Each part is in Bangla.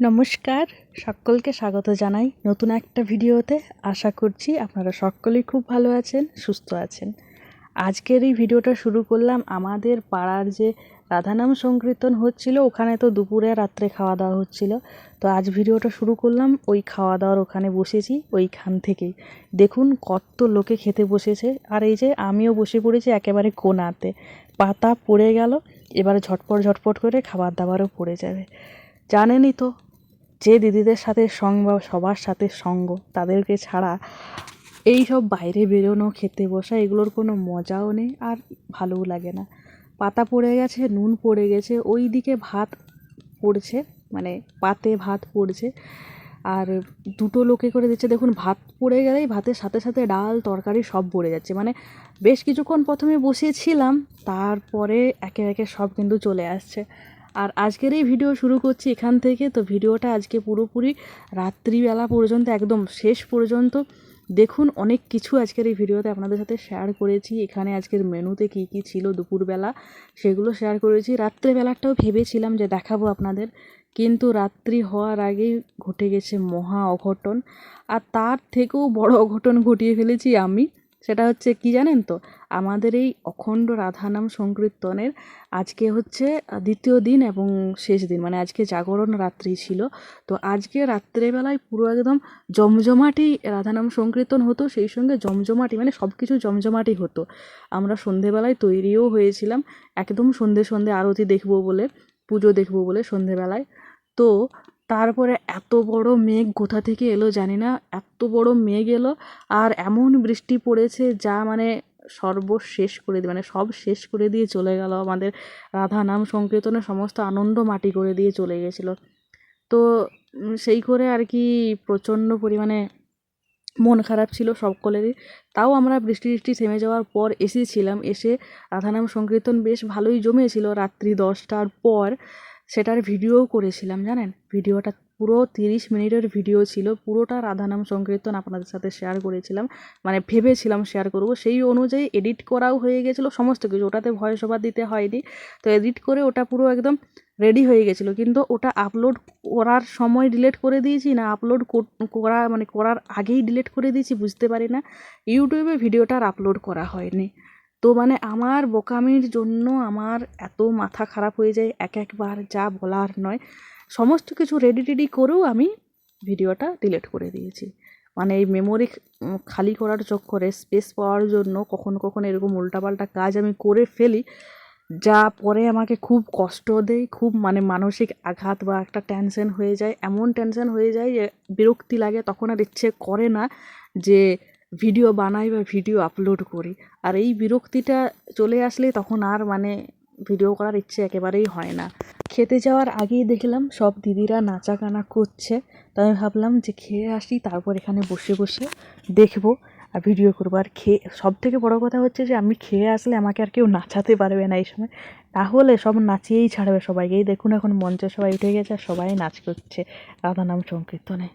নমস্কার, সকলকে স্বাগত জানাই নতুন একটা ভিডিওতে। আশা করছি আপনারা সকলেই খুব ভালো আছেন, সুস্থ আছেন। আজকের এই ভিডিওটা শুরু করলাম আমাদের পাড়ার যে রাধানাম সংকীর্তন হচ্ছিল, ওখানে তো দুপুরে রাত্রে খাওয়া দাওয়া হচ্ছিল। তো আজ ভিডিওটা শুরু করলাম ওই খাওয়া দাওয়ার ওখানে বসেছি, ওইখান থেকেই দেখুন কত লোকে খেতে বসেছে। আর এই যে আমিও বসে পড়েছি একেবারে কোণাতে, পাতা পড়ে গেল, এবারে ঝটপট ঝটপট করে খাবার দাবারও পড়ে যাবে। জানেনই তো, যে দিদিদের সাথে সঙ্গ বা সবার সাথে সঙ্গ, তাদেরকে ছাড়া এই সব বাইরে বেরোনো, খেতে বসা, এগুলোর কোনো মজাও নেই আর ভালোও লাগে না। পাতা পড়ে গেছে, নুন পড়ে গেছে, ওই দিকে ভাত পড়ছে, মানে পাতে ভাত পড়ছে, আর দুটো লোকে করে দিচ্ছে। দেখুন ভাত পড়ে গেলেই ভাতের সাথে সাথে ডাল তরকারি সব পড়ে যাচ্ছে। মানে বেশ কিছুক্ষণ প্রথমে বসিয়েছিলাম, তারপরে একে একে সব কিন্তু চলে আসছে। আর আজকের এই ভিডিও শুরু করছি এখান থেকে। তো ভিডিওটা আজকে পুরোপুরি রাত্রিবেলা পর্যন্ত, একদম শেষ পর্যন্ত দেখুন। অনেক কিছু আজকের এই ভিডিওতে আপনাদের সাথে শেয়ার করেছি। এখানে আজকের মেনুতে কী কী ছিল দুপুরবেলা সেগুলো শেয়ার করেছি। রাত্রেবেলাটাও ভেবেছিলাম যে দেখাবো আপনাদের, কিন্তু রাত্রি হওয়ার আগেই ঘটে গেছে মহা অঘটন। আর তার থেকেও বড় অঘটন ঘটিয়ে ফেলেছি আমি। সেটা হচ্ছে কি জানেন তো, আমাদের এই অখণ্ড রাধানাম সংকীর্তনের আজকে হচ্ছে দ্বিতীয় দিন এবং শেষ দিন, মানে আজকে জাগরণ রাত্রি ছিল। তো আজকে রাত্রেবেলায় পুরো একদম জমজমাটি রাধানাম সংকীর্তন হতো, সেই সঙ্গে জমজমাটি মানে সব কিছু জমজমাটি হতো। আমরা সন্ধেবেলায় তৈরিও হয়েছিলাম, একদম সন্ধে আরতি দেখবো বলে, পুজো দেখবো বলে সন্ধেবেলায়। তো তারপরে এত বড় মেঘ কোথা থেকে এলো জানি না, এত বড় মেঘ এলো আর এমন বৃষ্টি পড়েছে যা মানে সর্বশেষ করে দিয়ে, মানে সব শেষ করে দিয়ে চলে গেল। আমাদের রাধা নাম সংকীর্তনের সমস্ত আনন্দ মাটি করে দিয়ে চলে গেছিল। তো সেই করে আর কি প্রচণ্ড পরিমাণে মন খারাপ ছিল সকলেরই। তাও আমরা বৃষ্টি থেমে যাওয়ার পর এসেছিলাম, এসে রাধানাম সংকীর্তন বেশ ভালোই জমেছিল রাত্রি 10টার পর। সেটার ভিডিও করেছিলাম জানেন। ভিডিওটা পুরো 30 মিনিটের ভিডিও ছিল, পুরোটা রাধানাম সংকীর্তন আপনাদের সাথে শেয়ার করেছিলাম, মানে ভেবেছিলাম শেয়ার করব। সেই অনুযায়ী এডিট করাও হয়ে গেছিলো সমস্ত কিছু, ওটাতে ভয়েস ওভার দিতে হয়নি। তো এডিট করে ওটা পুরো একদম রেডি হয়ে গেছিলো, কিন্তু ওটা আপলোড করার সময় ডিলিট করে দিয়েছি না আপলোড করার আগেই ডিলিট করে দিয়েছি বুঝতে পারি না। ইউটিউবে ভিডিওটা আর আপলোড করা হয়নি। তো মানে আমার বোকামির জন্য আমার এত মাথা খারাপ হয়ে যায় একবার, যা বলার নয়। সমস্ত কিছু রেডি করেও আমি ভিডিওটা ডিলিট করে দিয়েছি। মানে এই মেমোরি খালি করার চক্করে, স্পেস পাওয়ার জন্য কখনো এরকম উল্টাপাল্টা কাজ আমি করে ফেলি, যা পরে আমাকে খুব কষ্ট দেয়, খুব মানে মানসিক আঘাত বা একটা টেনশন হয়ে যায়, এমন টেনশন হয়ে যায় যে বিরক্তি লাগে। তখন আর ইচ্ছে করে না যে ভিডিও বানাই বা ভিডিও আপলোড করি। আর এই বিরক্তিটা চলে আসলে তখন আর মানে ভিডিও করার ইচ্ছে একেবারেই হয় না। খেতে যাওয়ার আগেই দেখলাম সব দিদিরা নাচাগানা করছে, তো আমি ভাবলাম যে খেয়ে আসি, তারপর এখানে বসে দেখবো আর ভিডিও করবো। আর সব থেকে বড় কথা হচ্ছে যে আমি খেয়ে আসলে আমাকে আর কেউ নাচাতে পারবে না এই সময়, তাহলে সব নাচিয়েই ছাড়বে সবাইকে। এই দেখুন এখন মঞ্চে সবাই উঠে গেছে আর সবাই নাচ করছে রাধানাম সংকীর্তনে।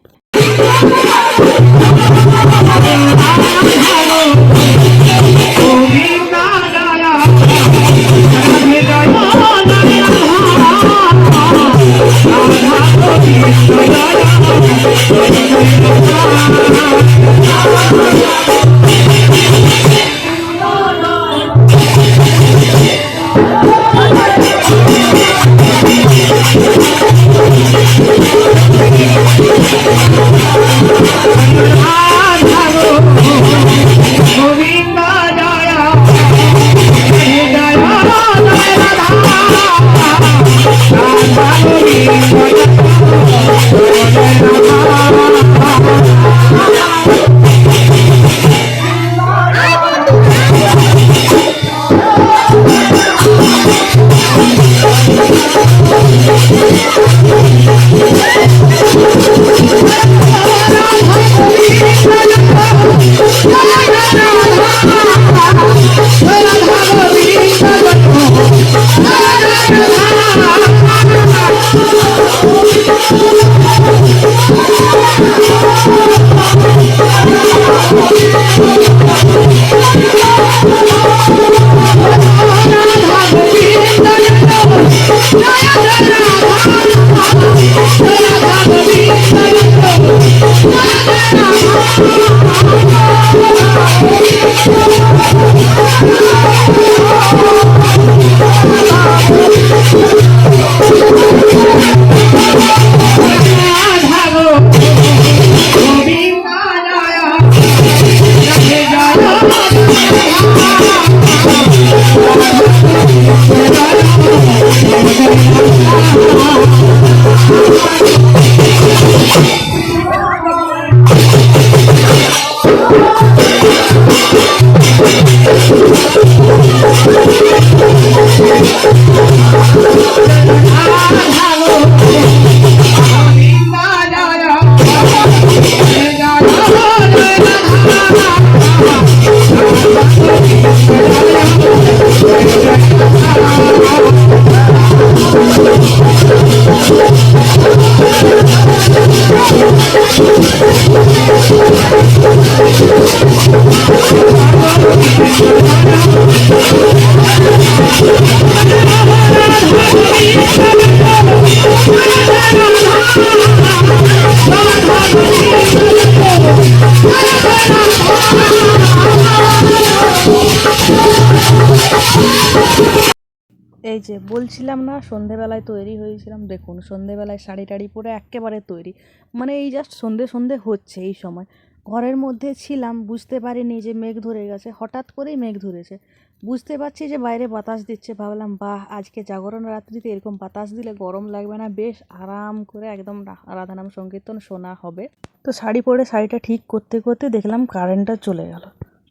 এই যে বলছিলাম না সন্ধেবেলায় তৈরি হয়েছিলাম, দেখুন সন্ধেবেলায় শাড়ি টাড়ি পরে একেবারে তৈরি, মানে এই জাস্ট সন্ধে সন্ধে হচ্ছে এই সময়। ঘরের মধ্যে ছিলাম, বুঝতে পারিনি যে মেঘ ধরে গেছে, হঠাৎ করেই মেঘ ধরেছে। বুঝতে পারছি যে বাইরে বাতাস দিচ্ছে, ভাবলাম বাহ, আজকে জাগরণ রাত্রিতে এরকম বাতাস দিলে গরম লাগবে না, বেশ আরাম করে একদম রাধানাম সংকীর্তন শোনা হবে। তো শাড়ি পরে শাড়িটা ঠিক করতে করতে দেখলাম কারেন্টটা চলে গেল।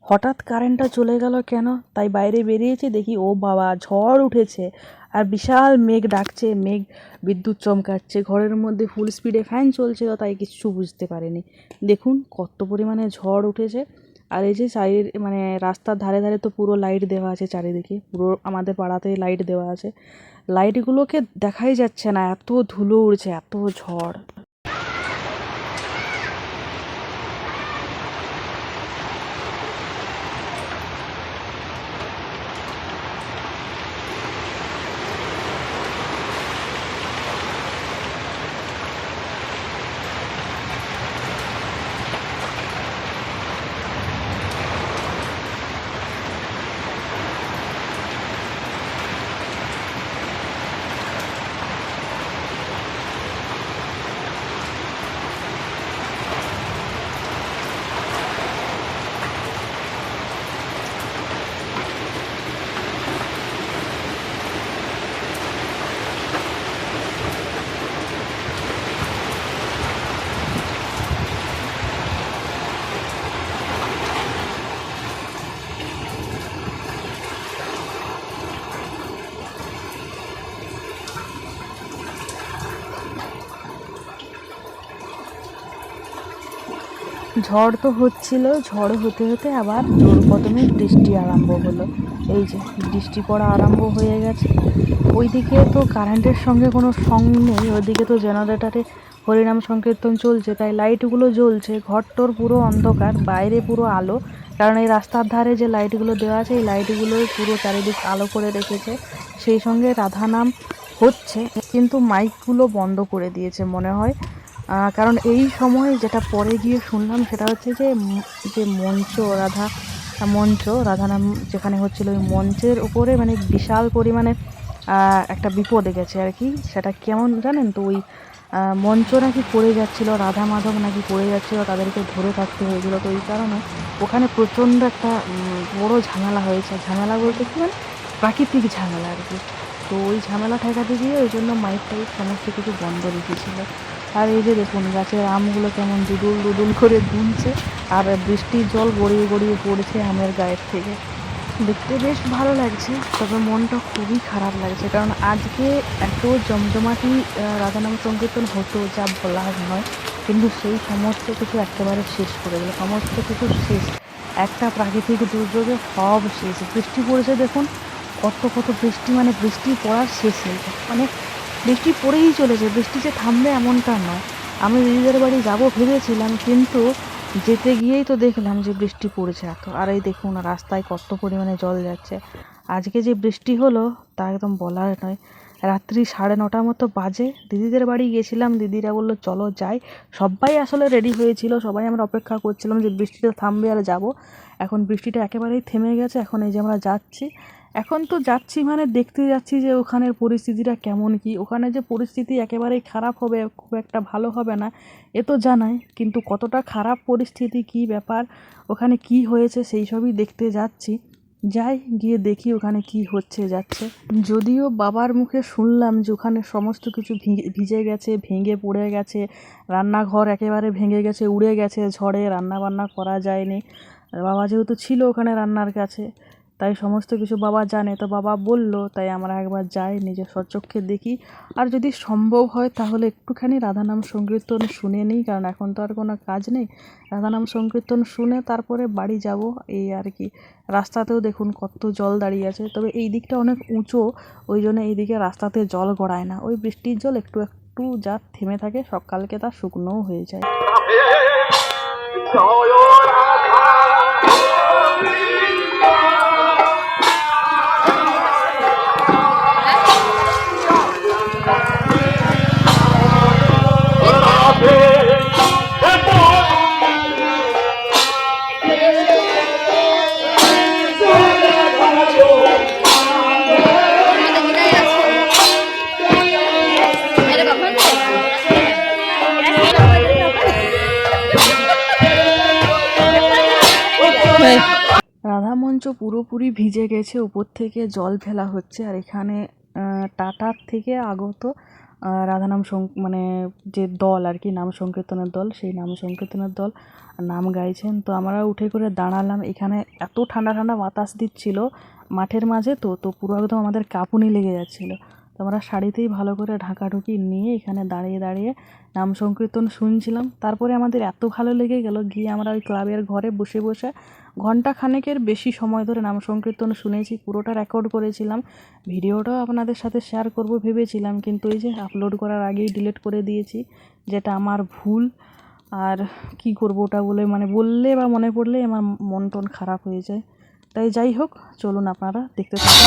হঠাৎ কারেন্টটা চলে গেল কেন, তাই বাইরে বেরিয়েছি, দেখি ও বাবা ঝড় উঠেছে আর বিশাল মেঘ ডাকছে, মেঘ বিদ্যুৎ চমকাচ্ছে, ঘরের মধ্যে ফুল স্পিডে ফ্যান চলছিল, তাই কিচ্ছু বুঝতে পারিনি। দেখুন কত পরিমাণে ঝড় উঠেছে। আর এই যে সাইড মানে রাস্তার ধারে ধারে তো পুরো লাইট দেওয়া আছে, চারিদিকে পুরো আমাদের পাড়াতেই লাইট দেওয়া আছে, লাইটগুলোকে দেখাই যাচ্ছে না, এত ধুলো উড়ছে, এত ঝড়। ঝড় তো হচ্ছিল, ঝড় হতে হতে আবার জোর কদমে বৃষ্টি আরম্ভ হলো। এই যে বৃষ্টি পড়া আরম্ভ হয়ে গেছে। ওইদিকে তো কারেন্টের সঙ্গে কোনো সং নেই, ওইদিকে তো জেনারেটারে হরিনাম সংকীর্তন চলছে, তাই লাইটগুলো জ্বলছে, ঘরটোর পুরো অন্ধকার, বাইরে পুরো আলো, কারণ এই রাস্তার ধারে যে লাইটগুলো দেওয়া আছে এই লাইটগুলো পুরো চারিদিক আলো করে রেখেছে। সেই সঙ্গে রাধানাম হচ্ছে, কিন্তু মাইকগুলো বন্ধ করে দিয়েছে মনে হয়, কারণ এই সময় যেটা পরে গিয়ে শুনলাম সেটা হচ্ছে যে যে মঞ্চ রাধানাম যেখানে হচ্ছিল, ওই মঞ্চের উপরে মানে বিশাল পরিমাণে একটা বিপদে গেছে আর কি। সেটা কেমন জানেন তো, ওই মঞ্চ নাকি পড়ে যাচ্ছিল, রাধা মাধব নাকি পড়ে যাচ্ছিল, তাদেরকে ধরে থাকতে হয়েছিল, তো এই কারণে ওখানে প্রচণ্ড একটা বড় ঝামেলা হয়েছে। ঝামেলা বলতে কি মানে প্রাকৃতিক ঝামেলা আর কি। তো ওই ঝামেলা ঠেকাতে গিয়ে ওই জন্য মাইক টাইক সমস্ত কিছু বন্ধ রেখেছিল। আর এই যে দেখুন গাছের আমগুলো কেমন দুদুল দুদুল করে দুলছে, আর বৃষ্টির জল গড়িয়ে গড়িয়ে পড়ছে আমের গায়ের থেকে, দেখতে বেশ ভালো লাগছে। তবে মনটা খুবই খারাপ লাগছে, কারণ আজকে এত জমজমাটি রাধানাম সংকীর্তন হতো যা বলার নয়, কিন্তু সেই সমস্ত কিছু একেবারে শেষ করে দিল, সমস্ত কিছু শেষ, একটা প্রাকৃতিক দুর্যোগে সব শেষ। বৃষ্টি পড়েছে দেখুন, কত কত বৃষ্টি, মানে বৃষ্টি পড়ার শেষ নেই, মানে বৃষ্টি পড়েই চলেছে, বৃষ্টি যে থামবে এমনটা নয়। আমি দিদিদের বাড়ি যাব ভেবেছিলাম, কিন্তু যেতে গিয়েই তো দেখলাম যে বৃষ্টি পড়েছে এত, আর এই দেখুন রাস্তায় কত পরিমাণে জল যাচ্ছে। আজকে যে বৃষ্টি হলো তা একদম বলার নয়। রাত্রি 9:30 মতো বাজে, দিদিদের বাড়ি গেছিলাম, দিদিরা বললো চলো যাই, সবাই আসলে রেডি হয়েছিল, সবাই আমরা অপেক্ষা করছিলাম যে বৃষ্টিটা থামবে আর যাব। এখন বৃষ্টিটা একেবারেই থেমে গেছে, এখন এই যে আমরা যাচ্ছি, এখন তো যাচ্ছি মানে দেখতে যাচ্ছি যে ওখানের পরিস্থিতিটা কেমন কি, ওখানে যে পরিস্থিতি একেবারেই খারাপ হবে, খুব একটা ভালো হবে না এ তো জানাই, কিন্তু কতটা খারাপ পরিস্থিতি, কি ব্যাপার, ওখানে কি হয়েছে সেই সবই দেখতে যাচ্ছি। যাই গিয়ে দেখি ওখানে কি হচ্ছে যাচ্ছে। যদিও বাবার মুখে শুনলাম যে ওখানে সমস্ত কিছু ভিজে গেছে, ভেঙে পড়ে গেছে, রান্নাঘর একেবারে ভেঙে গেছে, উড়ে গেছে ঝড়ে, রান্না বান্না করা যায়নি। বাবা যেহেতু ছিল ওখানে রান্নার কাছে, তাই সমস্ত কিছু বাবা জানে, তো বাবা বলল, তাই আমরা একবার যাই, নিজের স্বচক্ষে দেখি, আর যদি সম্ভব হয় তাহলে একটুখানি রাধানাম সংকীর্তন শুনে নিই, কারণ এখন তো আর কোনো কাজ নেই। রাধানাম সংকীর্তন শুনে তারপরে বাড়ি যাব, এই আর কি। রাস্তাতেও দেখুন কত জল দাঁড়িয়ে আছে, তবে এই দিকটা অনেক উঁচু, ওই জন্য এইদিকে রাস্তাতে জল গড়ায় না, ওই বৃষ্টির জল একটু একটু যা থেমে থাকে, সকালকে তা শুকনোও হয়ে যায়। রাধা মঞ্চ পুরোপুরি ভিজে গেছে, উপর থেকে জল ফেলা হচ্ছে। আর এখানে টাটার থেকে আগত রাধা নাম মানে যে দল আর কি, নাম সংকীর্তনের দল, সেই নাম সংকীর্তনের দল নাম গাইছেন। তো আমরা উঠে করে দাঁড়ালাম। এখানে এত ঠান্ডা ঠান্ডা বাতাস দিচ্ছিল মাঠের মাঝে, তো তো পুরো একদম আমাদের কাঁপুনি লেগে যাচ্ছিলো। তো আমরা শাড়িতেই ভালো করে ঢাকাঢুকি নিয়ে এখানে দাঁড়িয়ে দাঁড়িয়ে নাম সংকীর্তন শুনছিলাম। তারপরে আমাদের এত ভালো লেগে গেল, গিয়ে আমরা ওই ক্লাবের ঘরে বসে বসে ঘন্টা খানেকের বেশি সময় ধরে নাম সংকীর্তন শুনেছি। পুরোটা রেকর্ড করেছিলাম, ভিডিওটাও আপনাদের সাথে শেয়ার করব ভেবেছিলাম, কিন্তু এই যে আপলোড করার আগেই ডিলিট করে দিয়েছি, যেটা আমার ভুল। আর কি করব ওটা বললে বা মনে পড়লে আমার মন টন খারাপ হয়ে যায়। তাই যাই হোক, চলুন আপনারা দেখতে থাকুন।